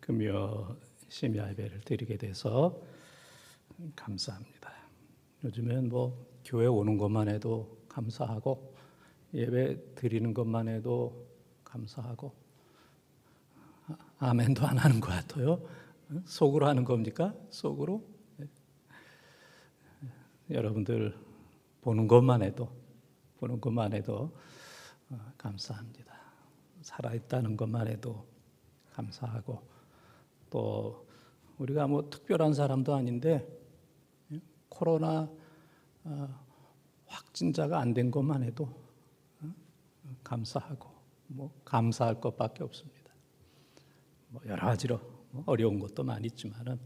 금요 심야 예배를 드리게 돼서 감사합니다. 요즘엔 교회 오는 것만 해도 감사하고 예배 드리는 것만 해도 감사하고 아멘도 안 하는 것 같아요. 속으로 하는 겁니까? 속으로? 여러분들 보는 것만 해도 감사합니다. 살아있다는 것만 해도 감사하고, 또 우리가 특별한 사람도 아닌데 코로나 확진자가 안 된 것만 해도 감사하고 감사할 것밖에 없습니다. 여러 가지로 어려운 것도 많이 있지만은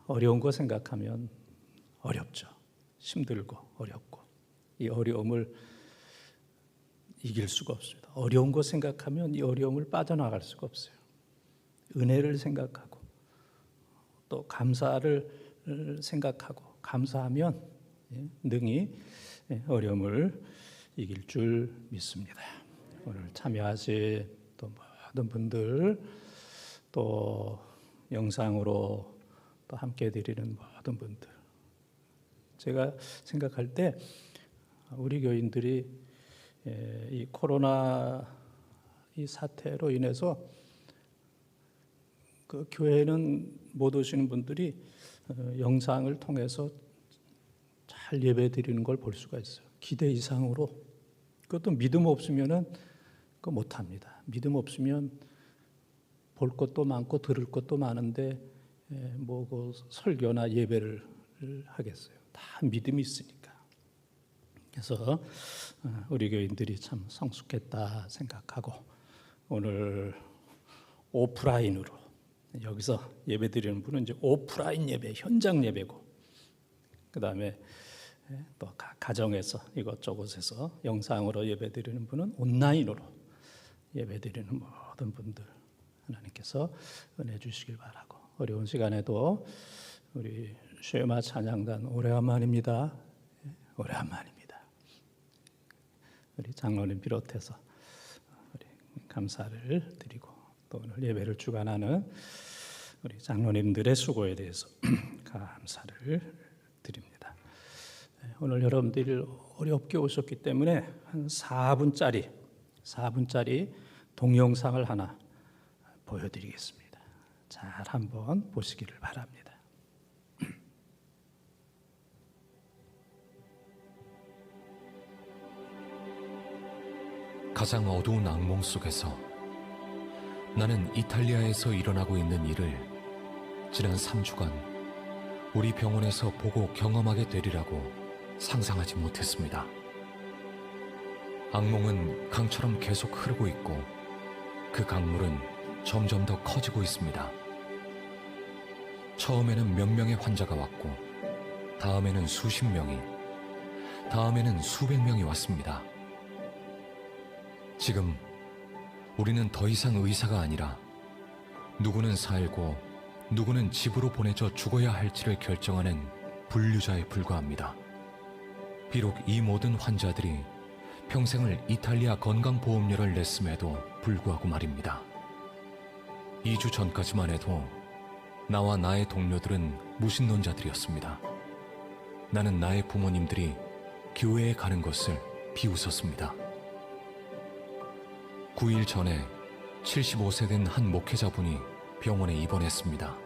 어려운 거 생각하면 어렵죠. 힘들고 어렵고 이 어려움을 이길 수가 없습니다. 어려운 거 생각하면 이 어려움을 빠져나갈 수가 없어요. 은혜를 생각하고 또 감사를 생각하고 감사하면 능히 어려움을 이길 줄 믿습니다. 오늘 참여하신 또 모든 분들, 또 영상으로 또 함께 드리는 모든 분들, 제가 생각할 때 우리 교인들이 이 코로나 이 사태로 인해서 그 교회는 못 오시는 분들이 영상을 통해서 잘 예배 드리는 걸 볼 수가 있어요. 기대 이상으로. 그것도 믿음 없으면은 그거 못 합니다. 믿음 없으면 볼 것도 많고 들을 것도 많은데 그 설교나 예배를 하겠어요. 다 믿음이 있으니까. 그래서 우리 교인들이 참 성숙했다 생각하고, 오늘 오프라인으로 여기서 예배 드리는 분은 이제 오프라인 예배, 현장 예배고, 그 다음에 또 가정에서 이것저것에서 영상으로 예배 드리는 분은 온라인으로 예배 드리는 모든 분들 하나님께서 은혜 주시길 바라고, 어려운 시간에도 우리 쉐마 찬양단 오래간만입니다. 오래간만입니다. 우리 장로님 비롯해서 우리 감사를 드리고, 또 오늘 예배를 주관하는 우리 장로님들의 수고에 대해서 감사를 드립니다. 오늘 여러분들이 어렵게 오셨기 때문에 한 4분짜리 동영상을 하나 보여드리겠습니다. 잘 한번 보시기를 바랍니다. 가장 어두운 악몽 속에서 나는 이탈리아에서 일어나고 있는 일을 지난 3주간 우리 병원에서 보고 경험하게 되리라고 상상하지 못했습니다. 악몽은 강처럼 계속 흐르고 있고 그 강물은 점점 더 커지고 있습니다. 처음에는 몇 명의 환자가 왔고, 다음에는 수십 명이, 다음에는 수백 명이 왔습니다. 지금 우리는 더 이상 의사가 아니라 누구는 살고 누구는 집으로 보내져 죽어야 할지를 결정하는 분류자에 불과합니다. 비록 이 모든 환자들이 평생을 이탈리아 건강보험료를 냈음에도 불구하고 말입니다. 2주 전까지만 해도 나와 나의 동료들은 무신론자들이었습니다. 나는 나의 부모님들이 교회에 가는 것을 비웃었습니다. 9일 전에 75세 된 한 목회자분이 병원에 입원했습니다.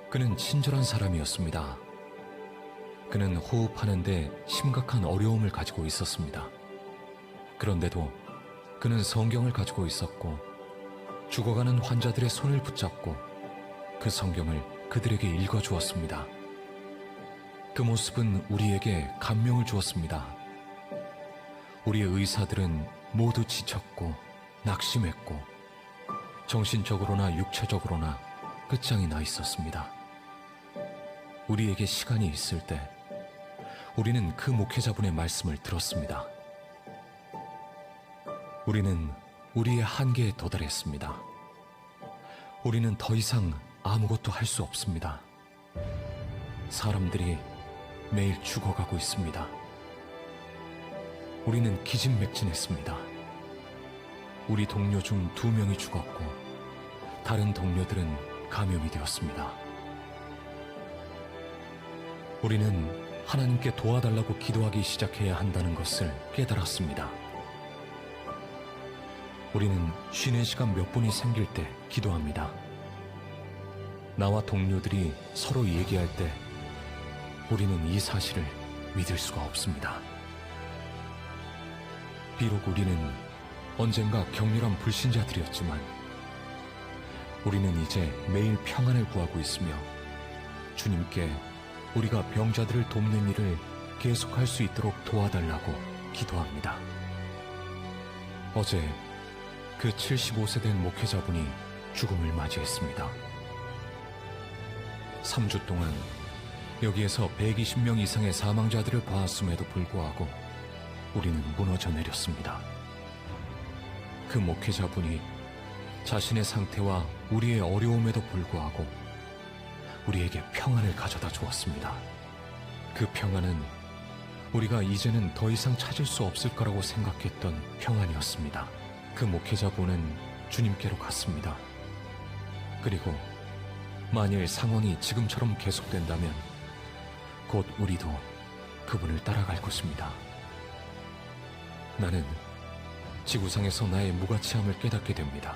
그는 친절한 사람이었습니다. 그는 호흡하는데 심각한 어려움을 가지고 있었습니다. 그런데도 그는 성경을 가지고 있었고, 죽어가는 환자들의 손을 붙잡고 그 성경을 그들에게 읽어주었습니다. 그 모습은 우리에게 감명을 주었습니다. 우리의 의사들은 모두 지쳤고 낙심했고 정신적으로나 육체적으로나 끝장이 나 있었습니다. 우리에게 시간이 있을 때 우리는 그 목회자분의 말씀을 들었습니다. 우리는 우리의 한계에 도달했습니다. 우리는 더 이상 아무것도 할 수 없습니다. 사람들이 매일 죽어가고 있습니다. 우리는 기진맥진했습니다. 우리 동료 중 2명이 죽었고 다른 동료들은 감염이 되었습니다. 우리는 하나님께 도와달라고 기도하기 시작해야 한다는 것을 깨달았습니다. 우리는 쉬는 시간 몇 분이 생길 때 기도합니다. 나와 동료들이 서로 얘기할 때 우리는 이 사실을 믿을 수가 없습니다. 비록 우리는 언젠가 격렬한 불신자들이었지만 우리는 이제 매일 평안을 구하고 있으며 주님께 우리가 병자들을 돕는 일을 계속할 수 있도록 도와달라고 기도합니다. 어제 그 75세 된 목회자분이 죽음을 맞이했습니다. 3주 동안 여기에서 120명 이상의 사망자들을 보았음에도 불구하고 우리는 무너져 내렸습니다. 그 목회자분이 자신의 상태와 우리의 어려움에도 불구하고 우리에게 평안을 가져다 주었습니다. 그 평안은 우리가 이제는 더 이상 찾을 수 없을 거라고 생각했던 평안이었습니다. 그 목회자분은 주님께로 갔습니다. 그리고 만일 상황이 지금처럼 계속된다면 곧 우리도 그분을 따라갈 것입니다. 나는 지구상에서 나의 무가치함을 깨닫게 됩니다.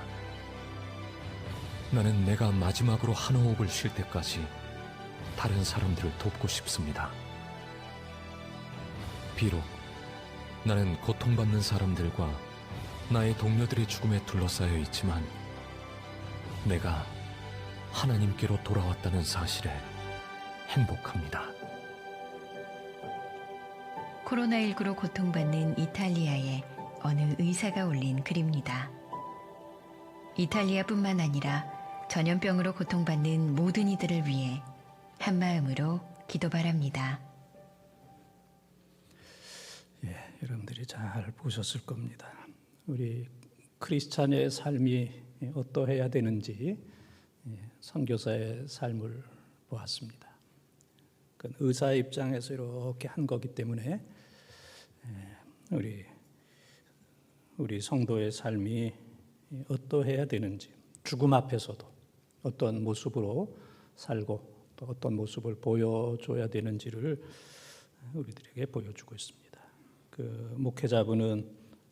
나는 내가 마지막으로 한 호흡을 쉴 때까지 다른 사람들을 돕고 싶습니다. 비록 나는 고통받는 사람들과 나의 동료들의 죽음에 둘러싸여 있지만 내가 하나님께로 돌아왔다는 사실에 행복합니다. 코로나19로 고통받는 이탈리아의 어느 의사가 올린 글입니다. 이탈리아뿐만 아니라 전염병으로 고통받는 모든 이들을 위해 한마음으로 기도 바랍니다. 예, 여러분들이 잘 보셨을 겁니다. 우리 크리스찬의 삶이 어떠해야 되는지 선교사의 삶을 보았습니다. 그 의사의 입장에서 이렇게 한 거기 때문에 우리 성도의 삶이 어떠해야 되는지, 죽음 앞에서도 어떤 모습으로 살고 또 어떤 모습을 보여줘야 되는지를 우리들에게 보여주고 있습니다. 그 목회자분은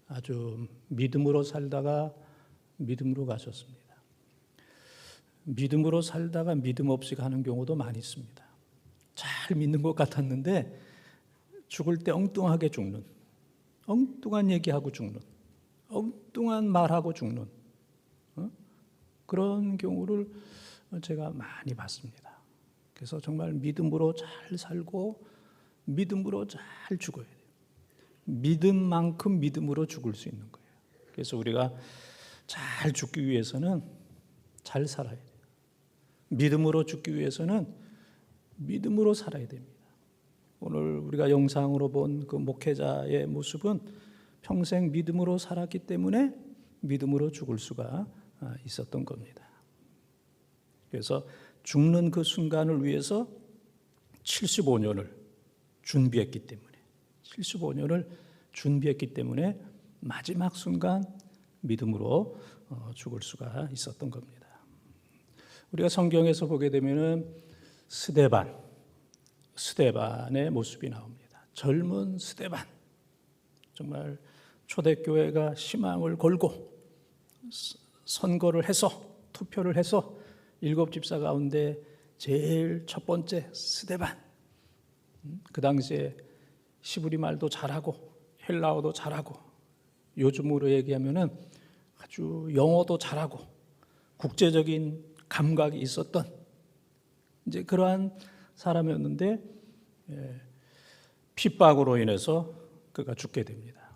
아주 믿음으로 살다가 믿음으로 가셨습니다. 믿음으로 살다가 믿음 없이 가는 경우도 많이 있습니다. 잘 믿는 것 같았는데 죽을 때 엉뚱하게 죽는, 엉뚱한 얘기하고 죽는, 엉뚱한 말하고 죽는 그런 경우를 제가 많이 봤습니다. 그래서 정말 믿음으로 잘 살고 믿음으로 잘 죽어야 돼요. 믿음만큼 믿음으로 죽을 수 있는 거예요. 그래서 우리가 잘 죽기 위해서는 잘 살아야 돼요. 믿음으로 죽기 위해서는 믿음으로 살아야 됩니다. 오늘 우리가 영상으로 본 그 목회자의 모습은 평생 믿음으로 살았기 때문에 믿음으로 죽을 수가 있었던 겁니다. 그래서 죽는 그 순간을 위해서 75년을 준비했기 때문에 마지막 순간 믿음으로 죽을 수가 있었던 겁니다. 우리가 성경에서 보게 되면은 스데반의 모습이 나옵니다. 젊은 스데반, 정말 초대교회가 희망을 걸고 선거를 해서 투표를 해서 7집사 가운데 제일 첫 번째 스데반. 그 당시에 시브리 말도 잘하고 헬라어도 잘하고 요즘으로 얘기하면은 아주 영어도 잘하고 국제적인 감각이 있었던 이제 그러한 사람이었는데 핍박으로 인해서 그가 죽게 됩니다.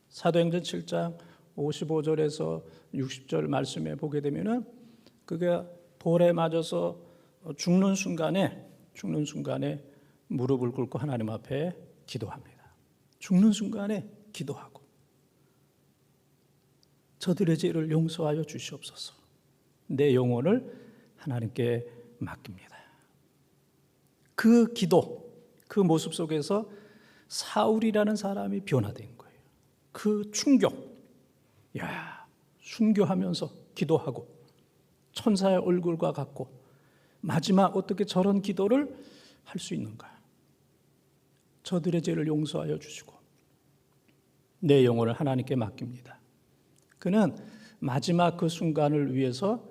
사도행전 7장 55절에서 60절 말씀에 보게 되면은 그가 돌에 맞아서 죽는 순간에 무릎을 꿇고 하나님 앞에 기도합니다. 죽는 순간에 기도하고 저들의 죄를 용서하여 주시옵소서. 내 영혼을 하나님께 맡깁니다. 그 기도, 그 모습 속에서 사울이라는 사람이 변화된 거예요. 그 충격. 야, 순교하면서 기도하고 천사의 얼굴과 같고 마지막 어떻게 저런 기도를 할 수 있는가? 저들의 죄를 용서하여 주시고 내 영혼을 하나님께 맡깁니다. 그는 마지막 그 순간을 위해서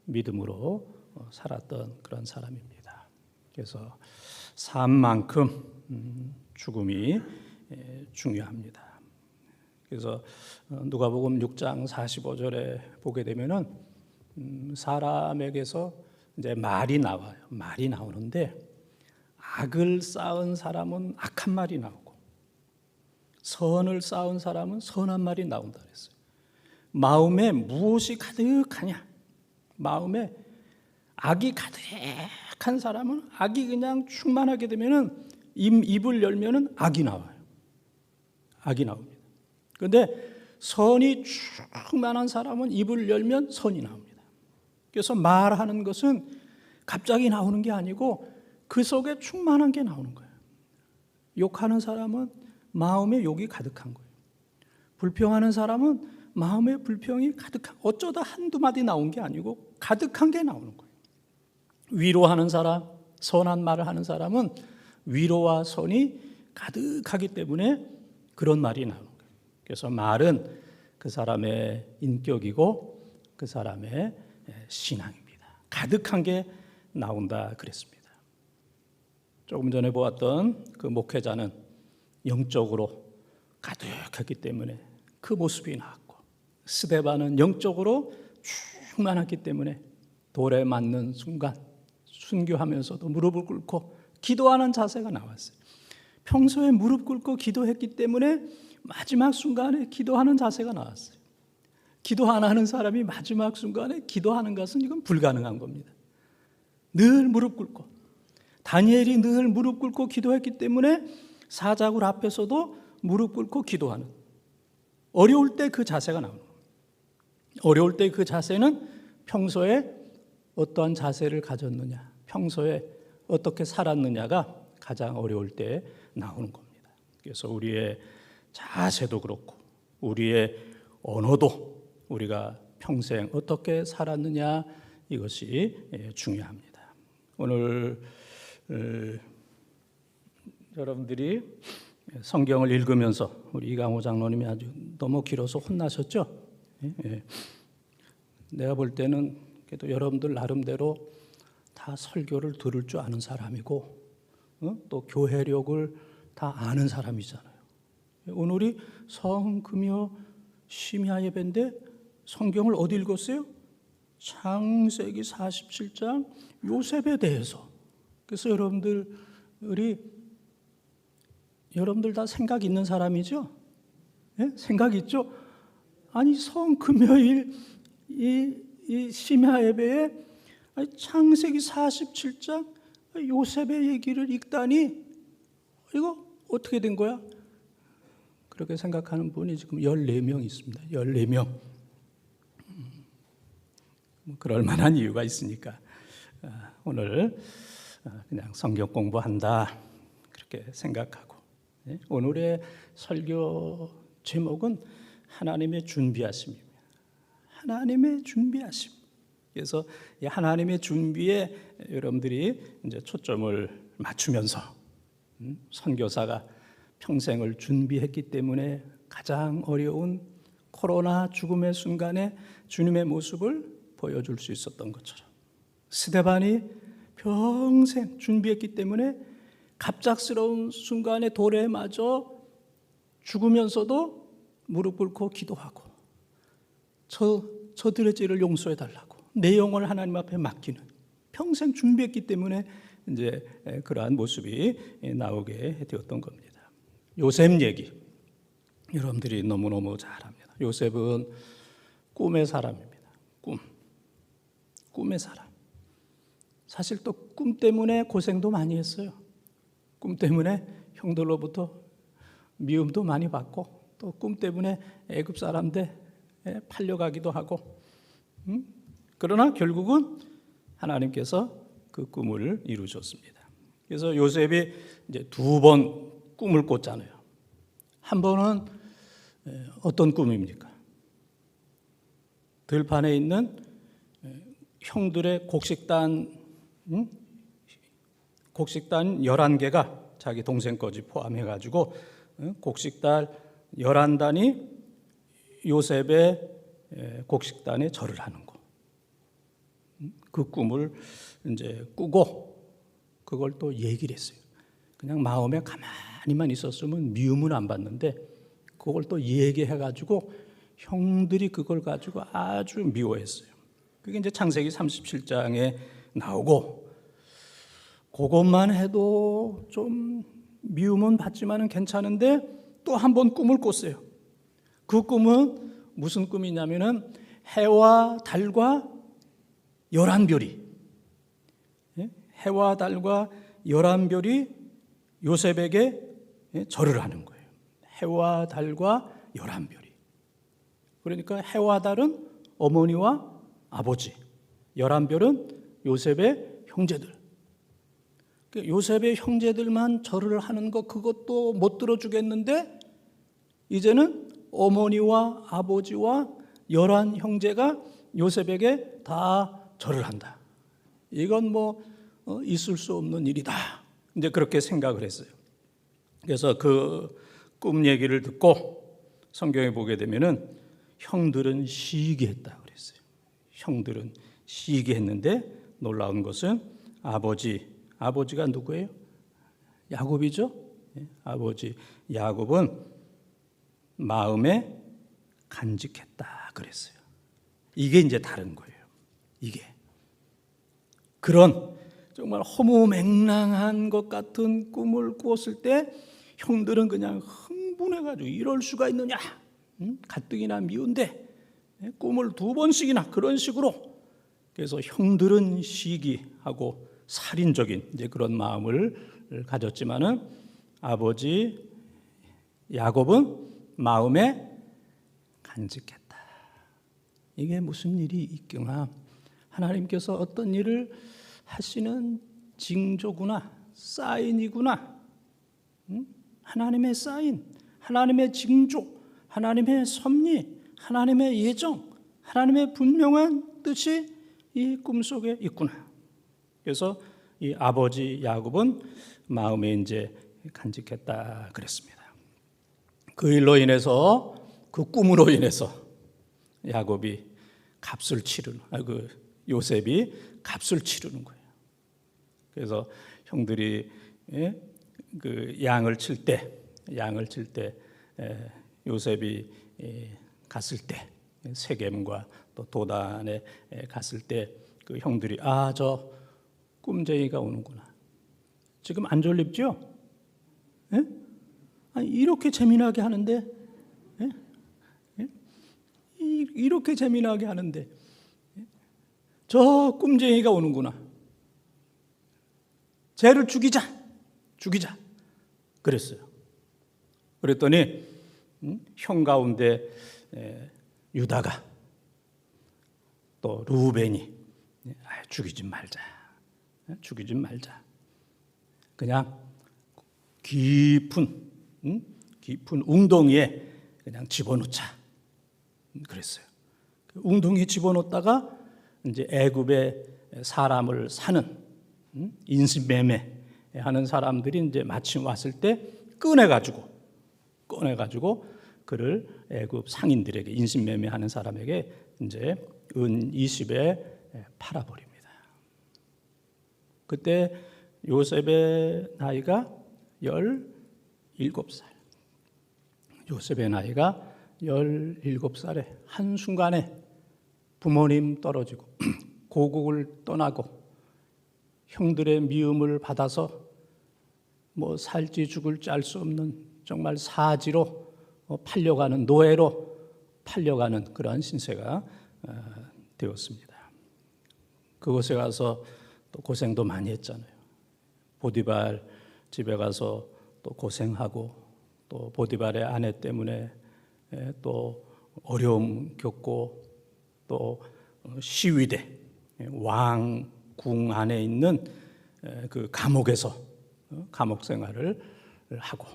믿음으로 살았던 그런 사람입니다. 그래서 삶만큼 죽음이 중요합니다. 그래서 누가복음 6장 45절에 보게 되면은 사람에게서 이제 말이 나와요. 말이 나오는데 악을 쌓은 사람은 악한 말이 나오고 선을 쌓은 사람은 선한 말이 나온다 그랬어요. 마음에 무엇이 가득하냐? 마음에 악이 가득한 사람은 악이 그냥 충만하게 되면은 입을 열면은 악이 나와요. 악이 나옵니다. 그런데 선이 충만한 사람은 입을 열면 선이 나옵니다. 그래서 말하는 것은 갑자기 나오는 게 아니고 그 속에 충만한 게 나오는 거예요. 욕하는 사람은 마음에 욕이 가득한 거예요. 불평하는 사람은 마음에 불평이 가득한, 어쩌다 한두 마디 나온 게 아니고 가득한 게 나오는 거예요. 위로하는 사람, 선한 말을 하는 사람은 위로와 선이 가득하기 때문에 그런 말이 나오는 거예요. 그래서 말은 그 사람의 인격이고 그 사람의 신앙입니다. 가득한 게 나온다 그랬습니다. 조금 전에 보았던 그 목회자는 영적으로 가득했기 때문에 그 모습이 나왔고, 스데반은 영적으로 충만했기 때문에 돌에 맞는 순간 순교하면서도 무릎을 꿇고 기도하는 자세가 나왔어요. 평소에 무릎 꿇고 기도했기 때문에 마지막 순간에 기도하는 자세가 나왔어요. 기도 안 하는 사람이 마지막 순간에 기도하는 것은 이건 불가능한 겁니다. 늘 무릎 꿇고, 다니엘이 늘 무릎 꿇고 기도했기 때문에 사자굴 앞에서도 무릎 꿇고 기도하는, 어려울 때 그 자세가 나오는 거예요. 어려울 때 그 자세는 평소에 어떠한 자세를 가졌느냐, 평소에 어떻게 살았느냐가 가장 어려울 때 나오는 겁니다. 그래서 우리의 자세도 그렇고 우리의 언어도 우리가 평생 어떻게 살았느냐, 이것이 중요합니다. 오늘 여러분들이 성경을 읽으면서 우리 이강호 장로님이 아주 너무 길어서 혼나셨죠? 내가 볼 때는 그래도 여러분들 나름대로 다 설교를 들을 줄 아는 사람이고 또 교회력을 다 아는 사람이잖아요. 오늘이 성금요 심야 예배인데 성경을 어디 읽었어요? 창세기 47장 요셉에 대해서. 그래서 여러분들 다 생각 있는 사람이죠? 네? 생각 있죠? 아니 성금요일 이 심야 예배에 창세기 47장 요셉의 얘기를 읽다니 이거 어떻게 된 거야? 그렇게 생각하는 분이 지금 14명 있습니다. 14명. 그럴 만한 이유가 있으니까 오늘 그냥 성경 공부한다 그렇게 생각하고, 오늘의 설교 제목은 하나님의 준비하심입니다. 하나님의 준비하심. 그래서 이 하나님의 준비에 여러분들이 이제 초점을 맞추면서 선교사가 평생을 준비했기 때문에 가장 어려운 코로나 죽음의 순간에 주님의 모습을 보여줄 수 있었던 것처럼 스데반이 평생 준비했기 때문에 갑작스러운 순간에 돌에 맞아 죽으면서도 무릎 꿇고 기도하고 저들의 죄를 용서해 달라고 내 영혼을 하나님 앞에 맡기는, 평생 준비했기 때문에 이제 그러한 모습이 나오게 되었던 겁니다. 요셉 얘기 여러분들이 너무너무 잘 압니다. 요셉은 꿈의 사람입니다. 꿈의 사람. 사실 또 꿈 때문에 고생도 많이 했어요. 꿈 때문에 형들로부터 미움도 많이 받고 또 꿈 때문에 애굽 사람들 팔려가기도 하고, 그러나 결국은 하나님께서 그 꿈을 이루셨습니다. 그래서 요셉이 이제 2번 꿈을 꿨잖아요. 한 번은 어떤 꿈입니까? 들판에 있는 형들의 곡식단 11개가 자기 동생까지 포함해가지고 곡식단 11단이 요셉의 곡식단에 절을 하는 거. 그 꿈을 이제 꾸고 그걸 또 얘기를 했어요. 그냥 마음에 가만히만 있었으면 미움은 안 받는데 그걸 또 얘기해가지고 형들이 그걸 가지고 아주 미워했어요. 그게 이제 창세기 37장에 나오고 그것만 해도 좀 미움은 받지만은 괜찮은데 또 한 번 꿈을 꿨어요. 그 꿈은 무슨 꿈이냐면은 해와 달과 11별이 해와 달과 11별이 요셉에게 절을 하는 거예요. 해와 달과 11별이. 그러니까 해와 달은 어머니와 아버지, 11별은 요셉의 형제들. 요셉의 형제들만 절을 하는 거 그것도 못 들어주겠는데 이제는 어머니와 아버지와 11형제가 요셉에게 다 절을 한다. 이건 뭐 있을 수 없는 일이다. 이제 그렇게 생각을 했어요. 그래서 그 꿈 얘기를 듣고 성경에 보게 되면은 형들은 시기했다 그랬어요. 형들은 시기했는데 놀라운 것은 아버지가 누구예요? 야곱이죠. 아버지 야곱은 마음에 간직했다 그랬어요. 이게 이제 다른 거예요. 이게 그런 정말 허무맹랑한 것 같은 꿈을 꾸었을 때 형들은 그냥 흥분해가지고 이럴 수가 있느냐, 가뜩이나 미운데 꿈을 2번씩이나 그런 식으로. 그래서 형들은 시기하고 살인적인 이제 그런 마음을 가졌지만은 아버지 야곱은 마음에 간직했다. 이게 무슨 일이 있구나. 하나님께서 어떤 일을 하시는 징조구나, 사인이구나. 하나님의 사인, 하나님의 징조, 하나님의 섭리, 하나님의 예정, 하나님의 분명한 뜻이 이 꿈속에 있구나. 그래서 이 아버지 야곱은 마음에 이제 간직했다 그랬습니다. 그 일로 인해서, 그 꿈으로 인해서 야곱이 값을 치르는, 요셉이 값을 치르는 거예요. 그래서 형들이 그 양을 칠 때 요셉이 갔을 때 세겜과 또 도단에 갔을 때 그 형들이 저 꿈쟁이가 오는구나. 지금 안 졸립죠? 아니, 이렇게 재미나게 하는데, 이렇게 재미나게 하는데 저 꿈쟁이가 오는구나. 쟤를 죽이자. 그랬어요. 그랬더니 형 가운데 유다가 또 루벤이 죽이지 말자. 그냥 깊은 웅덩이에 그냥 집어넣자. 그랬어요. 웅덩이에 집어넣다가 이제 애굽에 사람을 사는 인신매매 하는 사람들이 이제 마침 왔을 때 꺼내가지고 그를 애굽 상인들에게, 인신매매하는 사람에게 이제 은 20에 팔아버립니다. 그때 요셉의 나이가 17살. 요셉의 나이가 17살에 한순간에 부모님 떨어지고 고국을 떠나고 형들의 미움을 받아서 뭐 살지 죽을지 알 수 없는 정말 사지로 팔려가는, 노예로 팔려가는 그러한 신세가 되었습니다. 그곳에 가서 또 고생도 많이 했잖아요. 보디발 집에 가서 또 고생하고, 또 보디발의 아내 때문에 또 어려움 겪고, 또 시위대, 왕궁 안에 있는 그 감옥에서 감옥 생활을 하고,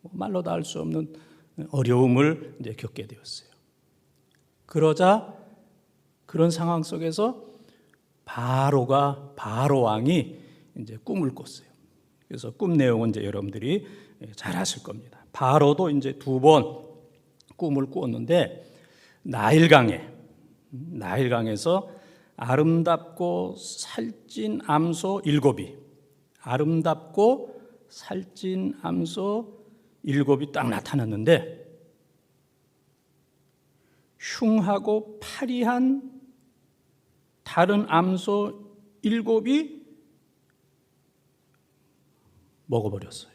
말로 다 할 수 없는 어려움을 이제 겪게 되었어요. 그러자 그런 상황 속에서 바로 왕이 이제 꿈을 꿨어요. 그래서 꿈 내용은 이제 여러분들이 잘 아실 겁니다. 바로도 이제 2번 꿈을 꾸었는데 나일강에서 아름답고 살찐 암소 7이, 아름답고 살찐 암소 7이 딱 나타났는데 흉하고 파리한 다른 암소 7이 먹어버렸어요.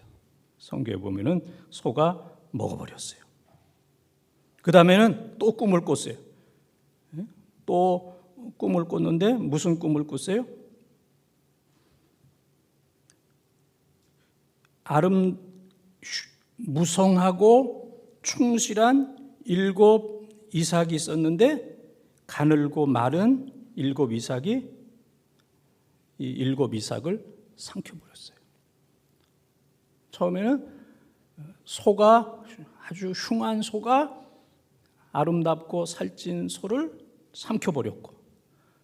성경에 보면은 소가 먹어버렸어요. 그 다음에는 또 꿈을 꿨어요. 또 꿈을 꿨는데 무슨 꿈을 꿨어요? 무성하고 충실한 7 이삭이 있었는데 가늘고 마른 7 이삭이 이 7 이삭을 삼켜버렸어요. 처음에는 소가, 아주 흉한 소가 아름답고 살찐 소를 삼켜버렸고,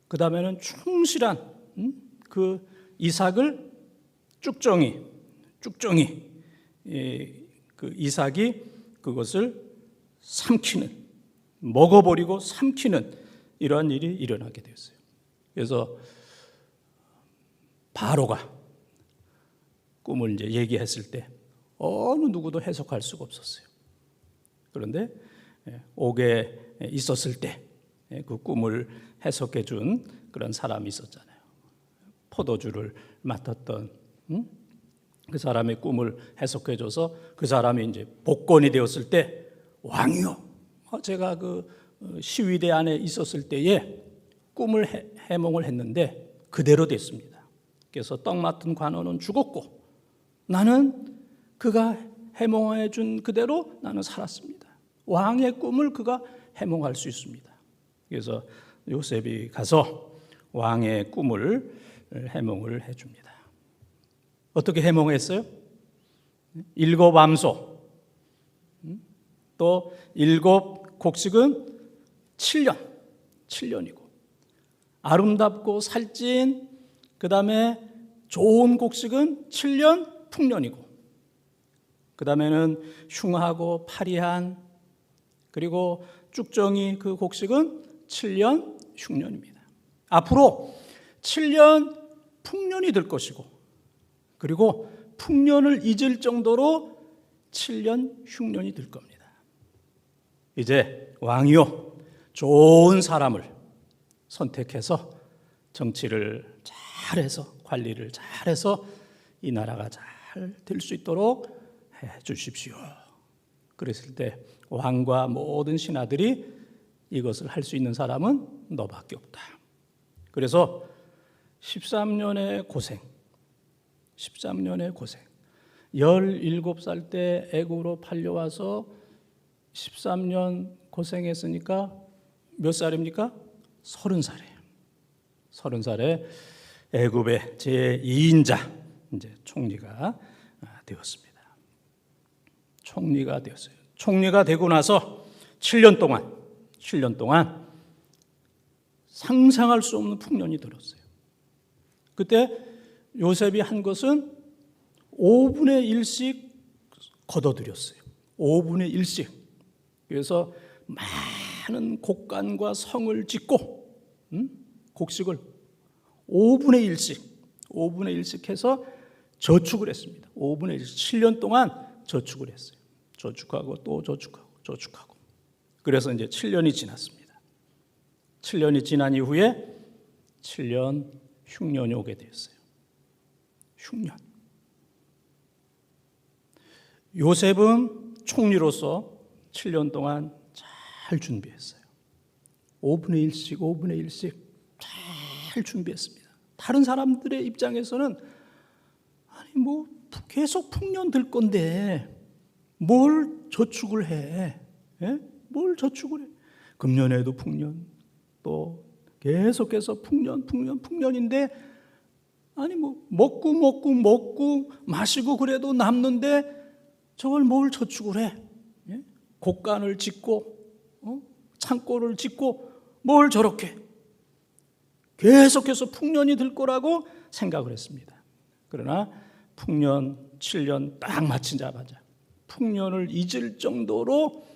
그 다음에는 충실한 그 이삭을 쭉정이 그 이삭이 그것을 먹어버리고 삼키는 이러한 일이 일어나게 되었어요. 그래서 바로가 꿈을 이제 얘기했을 때 어느 누구도 해석할 수가 없었어요. 그런데 옥에 있었을 때 그 꿈을 해석해 준 그런 사람이 있었잖아요. 포도주를 맡았던 그 사람의 꿈을 해석해 줘서 그 사람이 이제 복권이 되었을 때, 왕이요, 제가 그 시위대 안에 있었을 때에 꿈을 해몽을 했는데 그대로 됐습니다. 그래서 떡 맡은 관원은 죽었고 나는 그가 해몽해 준 그대로 나는 살았습니다. 왕의 꿈을 그가 해몽할 수 있습니다. 그래서 요셉이 가서 왕의 꿈을 해몽을 해줍니다. 어떻게 해몽했어요? 7 암소, 또 7 곡식은 7년이고, 아름답고 살찐 그 다음에 좋은 곡식은 7년 풍년이고, 그 다음에는 흉하고 파리한 그리고 쭉정이 그 곡식은 7년 흉년입니다. 앞으로 7년 풍년이 될 것이고, 그리고 풍년을 잊을 정도로 7년 흉년이 될 겁니다. 이제 왕이요, 좋은 사람을 선택해서 정치를 잘해서, 관리를 잘해서 이 나라가 잘 될 수 있도록 해 주십시오. 그랬을 때 왕과 모든 신하들이 이것을 할 수 있는 사람은 너밖에 없다. 그래서 13년의 고생, 17살 때 애굽으로 팔려와서 13년 고생했으니까 몇 살입니까? 30살이에요. 30살에 애굽의 제2인자 이제 총리가 되었습니다. 총리가 되었어요. 총리가 되고 나서 7년 동안 상상할 수 없는 풍년이 들었어요. 그때 요셉이 한 것은 5분의 1씩 거둬들였어요. 5분의 1씩. 그래서 많은 곡간과 성을 짓고 곡식을 5분의 1씩 해서 저축을 했습니다. 5분의 1씩 7년 동안 저축을 했어요. 저축하고 또 저축하고. 그래서 이제 7년이 지났습니다. 7년이 지난 이후에 7년 흉년이 오게 되었어요. 흉년. 요셉은 총리로서 7년 동안 잘 준비했어요. 5분의 1씩 잘 준비했습니다. 다른 사람들의 입장에서는 아니 뭐 계속 풍년 들 건데 뭘 저축을 해? 예? 뭘 저축을 해? 금년에도 풍년, 또 계속해서 풍년인데 아니 뭐 먹고 마시고 그래도 남는데 저걸 뭘 저축을 해? 예? 곡간을 짓고 창고를 짓고 뭘 저렇게 계속해서 풍년이 들 거라고 생각을 했습니다. 그러나 풍년 7년 딱 마치자마자 풍년을 잊을 정도로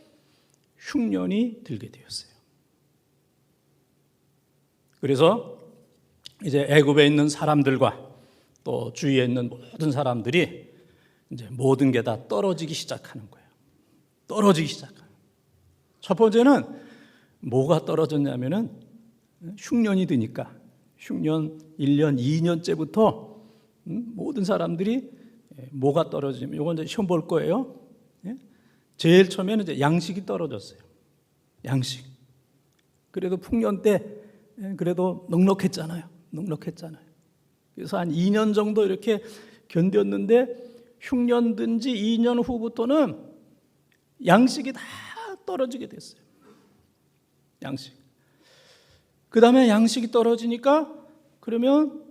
흉년이 들게 되었어요. 그래서 이제 애굽에 있는 사람들과 또 주위에 있는 모든 사람들이 이제 모든 게 다 떨어지기 시작하는 거예요. 떨어지기 시작하는. 첫 번째는 뭐가 떨어졌냐면은 흉년이 드니까 흉년 1년, 2년째부터 모든 사람들이 뭐가 떨어지면 이건 이제 시험 볼 거예요. 제일 처음에는 이제 양식이 떨어졌어요. 양식. 그래도 풍년 때 그래도 넉넉했잖아요. 그래서 한 2년 정도 이렇게 견뎠는데 흉년 든 지 2년 후부터는 양식이 다 떨어지게 됐어요. 양식. 그 다음에 양식이 떨어지니까 그러면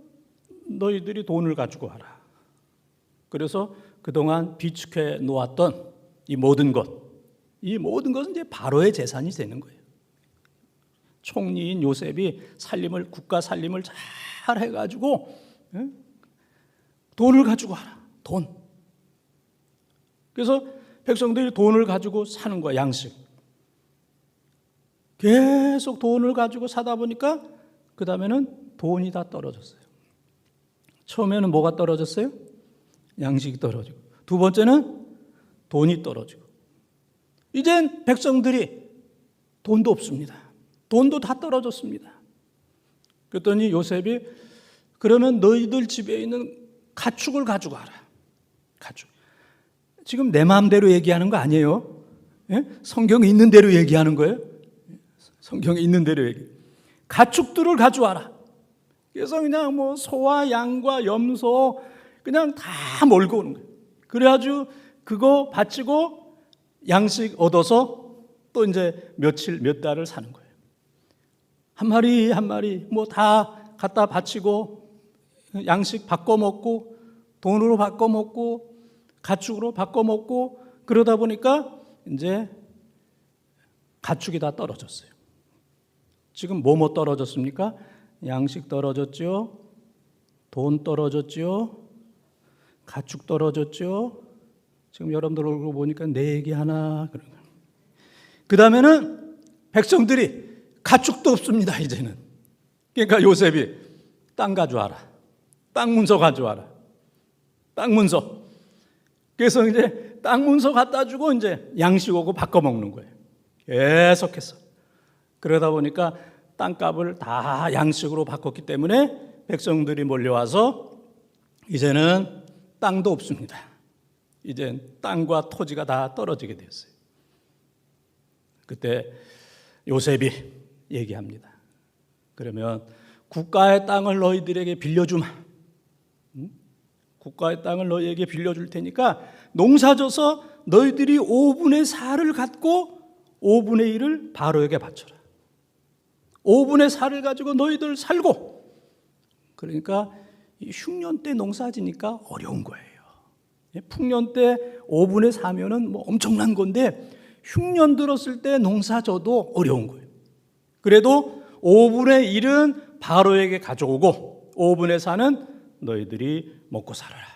너희들이 돈을 가지고 와라. 그래서 그동안 비축해 놓았던 이 모든 것은 이제 바로의 재산이 되는 거예요. 총리인 요셉이 국가 살림을 잘 해가지고 돈을 가지고 와라. 돈. 그래서 백성들이 돈을 가지고 사는 거야. 양식. 계속 돈을 가지고 사다 보니까 그 다음에는 돈이 다 떨어졌어요. 처음에는 뭐가 떨어졌어요? 양식이 떨어지고, 두 번째는 돈이 떨어지고, 이젠 백성들이 돈도 없습니다. 돈도 다 떨어졌습니다. 그랬더니 요셉이 그러면 너희들 집에 있는 가축을 가지고 와라. 가축. 지금 내 마음대로 얘기하는 거 아니에요. 예? 성경에 있는 대로 얘기하는 거예요. 성경에 있는 대로 얘기. 가축들을 가져와라. 그래서 그냥 뭐 소와 양과 염소 그냥 다 몰고 오는 거예요. 그래가지고 그거 바치고 양식 얻어서 또 이제 며칠 몇 달을 사는 거예요. 한 마리 뭐 다 갖다 바치고 양식 바꿔 먹고 돈으로 바꿔 먹고 가축으로 바꿔 먹고 그러다 보니까 이제 가축이 다 떨어졌어요. 지금 뭐 떨어졌습니까? 양식 떨어졌죠. 돈 떨어졌죠. 가축 떨어졌죠. 지금 여러분들 얼굴 보니까 내 얘기 하나 그런 거예요. 그 다음에는 백성들이 가축도 없습니다. 이제는. 그러니까 요셉이 땅 가져와라. 땅 문서 가져와라. 땅 문서. 그래서 이제 땅 문서 갖다 주고 이제 양식 오고 바꿔 먹는 거예요. 계속해서. 그러다 보니까 땅값을 다 양식으로 바꿨기 때문에 백성들이 몰려와서 이제는 땅도 없습니다. 이제 땅과 토지가 다 떨어지게 됐어요. 그때 요셉이 얘기합니다. 그러면 국가의 땅을 너희들에게 빌려주마. 국가의 땅을 너희에게 빌려줄 테니까 농사져서 너희들이 5분의 4를 갖고 5분의 1을 바로에게 바쳐라. 5분의 4를 가지고 너희들 살고. 그러니까 흉년 때 농사지니까 어려운 거예요. 풍년 때 5분의 4면은 뭐 엄청난 건데 흉년 들었을 때 농사져도 어려운 거예요. 그래도 5분의 1은 바로에게 가져오고 5분의 4는 너희들이 먹고 살아라.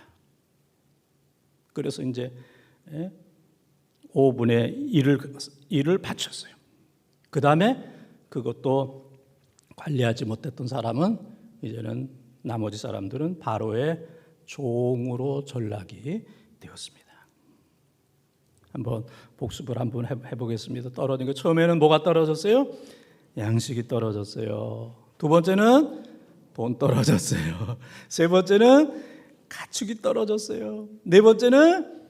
그래서 이제 5분의 1을 바쳤어요. 그 다음에 그것도 관리하지 못했던 사람은 이제는 나머지 사람들은 바로의 종으로 전락이 되었습니다. 한번 복습을 한번 해보겠습니다. 떨어진 거 처음에는 뭐가 떨어졌어요? 양식이 떨어졌어요. 두 번째는 돈 떨어졌어요. 세 번째는 가축이 떨어졌어요. 네 번째는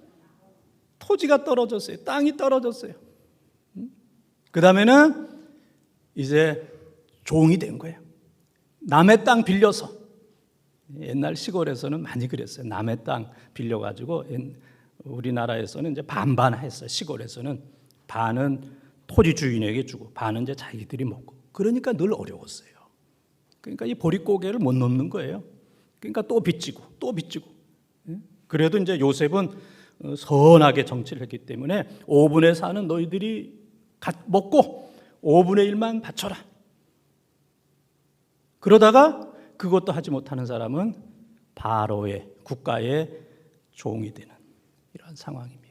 토지가 떨어졌어요. 땅이 떨어졌어요. 그 다음에는 이제 종이 된 거예요. 남의 땅 빌려서. 옛날 시골에서는 많이 그랬어요. 남의 땅 빌려가지고 우리나라에서는 이제 반반 했어요. 시골에서는 반은 토지 주인에게 주고 반은 이제 자기들이 먹고. 그러니까 늘 어려웠어요. 그러니까 이 보릿고개를 못 넘는 거예요. 그러니까 또 빚지고 또 빚지고. 그래도 이제 요셉은 선하게 정치를 했기 때문에 5분의 4는 너희들이 먹고 5분의 1만 바쳐라. 그러다가 그것도 하지 못하는 사람은 바로의 국가의 종이 되는 이런 상황입니다.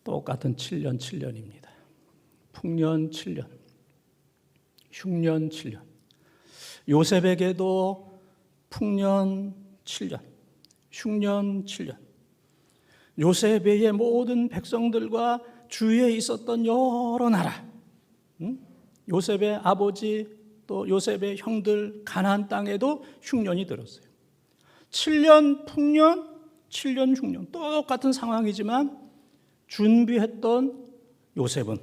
똑같은 7년입니다. 풍년 7년, 흉년 7년. 요셉에게도 풍년 7년, 흉년 7년. 요셉의 모든 백성들과 주위에 있었던 여러 나라, 요셉의 아버지 또 요셉의 형들 가나안 땅에도 흉년이 들었어요. 7년 풍년, 7년 흉년. 똑같은 상황이지만 준비했던 요셉은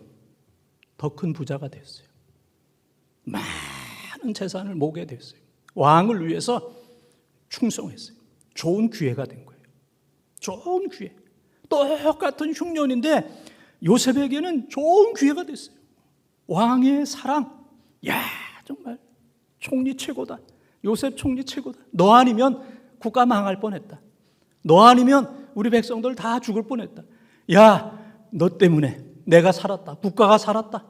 더 큰 부자가 됐어요. 많은 재산을 모으게 됐어요. 왕을 위해서 충성했어요. 좋은 기회가 된 거예요. 좋은 기회. 똑같은 흉년인데 요셉에게는 좋은 기회가 됐어요. 왕의 사랑. 야, 정말 총리 최고다. 요셉 총리 최고다. 너 아니면 국가 망할 뻔했다. 너 아니면 우리 백성들 다 죽을 뻔했다. 야, 너 때문에 내가 살았다. 국가가 살았다.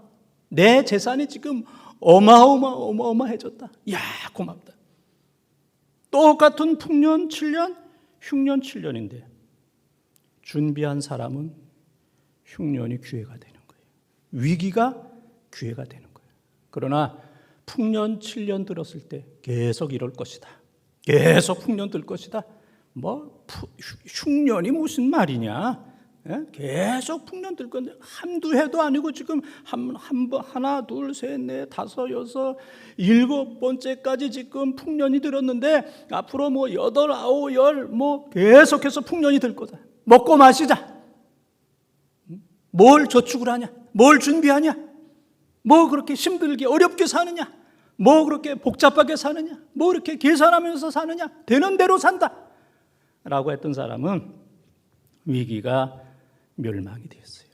내 재산이 지금 어마어마해졌다. 야, 고맙다. 똑같은 풍년 7년, 흉년 7년인데 준비한 사람은 흉년이 기회가 되는 거예요. 위기가 기회가 되는 거예요. 그러나 풍년 7년 들었을 때 계속 이럴 것이다. 계속 풍년 들 것이다. 흉년이 무슨 말이냐? 계속 풍년 들 건데 한두 해도 아니고 지금 하나, 둘, 셋, 넷, 다섯, 여섯, 7번째까지 지금 풍년이 들었는데 앞으로 여덟, 아홉, 열 계속해서 풍년이 들 거다. 먹고 마시자. 뭘 저축을 하냐? 뭘 준비하냐? 뭐 그렇게 힘들게 어렵게 사느냐? 뭐 그렇게 복잡하게 사느냐? 뭐 그렇게 계산하면서 사느냐? 되는 대로 산다. 라고 했던 사람은 위기가 멸망이 되었어요.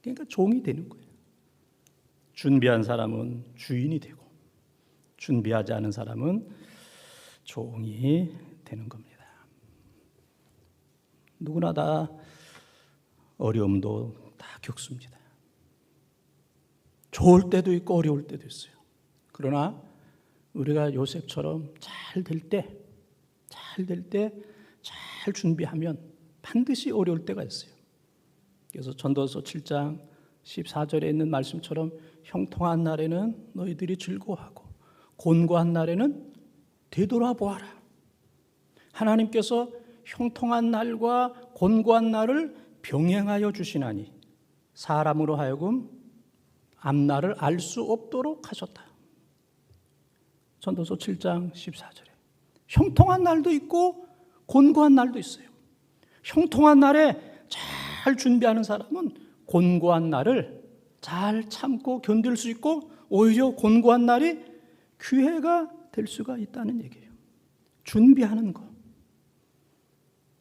그러니까 종이 되는 거예요. 준비한 사람은 주인이 되고 준비하지 않은 사람은 종이 되는 겁니다. 누구나 다 어려움도 다 겪습니다. 좋을 때도 있고 어려울 때도 있어요. 그러나 우리가 요셉처럼 잘 될 때, 잘 준비하면 반드시 어려울 때가 있어요. 그래서 전도서 7장 14절에 있는 말씀처럼 형통한 날에는 너희들이 즐거워하고 곤고한 날에는 되돌아보아라. 하나님께서 형통한 날과 곤고한 날을 병행하여 주시나니 사람으로 하여금 앞날을 알 수 없도록 하셨다. 전도서 7장 14절에 형통한 날도 있고 곤고한 날도 있어요. 형통한 날에 잘 준비하는 사람은 곤고한 날을 잘 참고 견딜 수 있고 오히려 곤고한 날이 기회가 될 수가 있다는 얘기예요. 준비하는 거.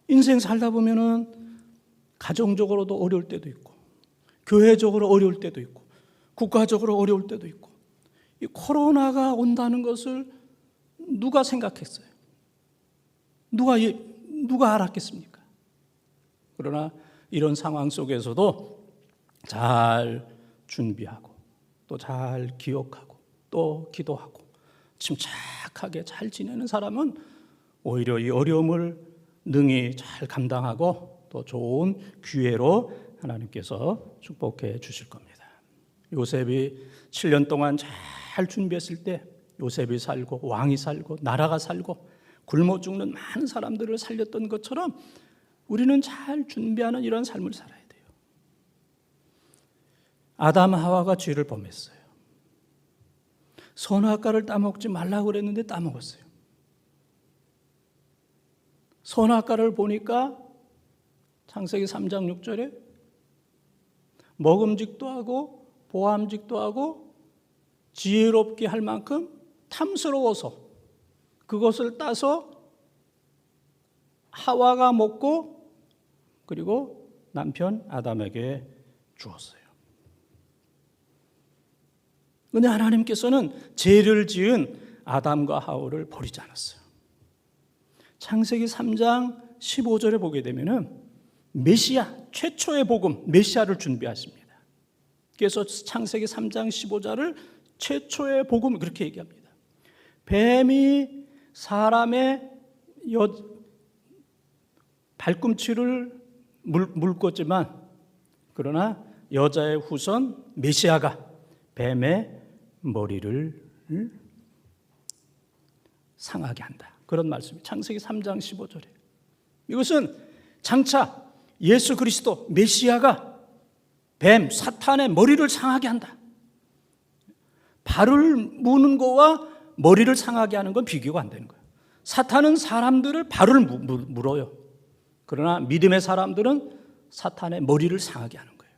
인생 살다 보면은 가정적으로도 어려울 때도 있고 교회적으로 어려울 때도 있고 국가적으로 어려울 때도 있고 이 코로나가 온다는 것을 누가 생각했어요? 누가 알았겠습니까? 그러나 이런 상황 속에서도 잘 준비하고 또 잘 기억하고 또 기도하고 침착하게 잘 지내는 사람은 오히려 이 어려움을 능히 잘 감당하고 또 좋은 기회로 하나님께서 축복해 주실 겁니다. 요셉이 7년 동안 잘 준비했을 때 요셉이 살고 왕이 살고 나라가 살고 굶어 죽는 많은 사람들을 살렸던 것처럼 우리는 잘 준비하는 이런 삶을 살아야 돼요. 아담 하와가 죄를 범했어요. 선악과를 따먹지 말라고 그랬는데 따먹었어요. 선악과를 보니까 창세기 3장 6절에 먹음직도 하고 보암직도 하고 지혜롭게 할 만큼 탐스러워서 그것을 따서 하와가 먹고 그리고 남편 아담에게 주었어요. 그런데 하나님께서는 죄를 지은 아담과 하와를 버리지 않았어요. 창세기 3장 15절에 보게 되면은 메시아, 최초의 복음, 메시아를 준비하십니다. 그래서 창세기 3장 최초의 복음 그렇게 얘기합니다. 뱀이 사람의 발꿈치를 물었지만 그러나 여자의 후손 메시아가 뱀의 머리를 상하게 한다. 그런 말씀이 창세기 3장 15절에. 이것은 장차 예수 그리스도 메시아가 뱀 사탄의 머리를 상하게 한다. 발을 무는 거와 머리를 상하게 하는 건 비교가 안 되는 거예요. 사탄은 사람들을 발을 물어요. 그러나 믿음의 사람들은 사탄의 머리를 상하게 하는 거예요.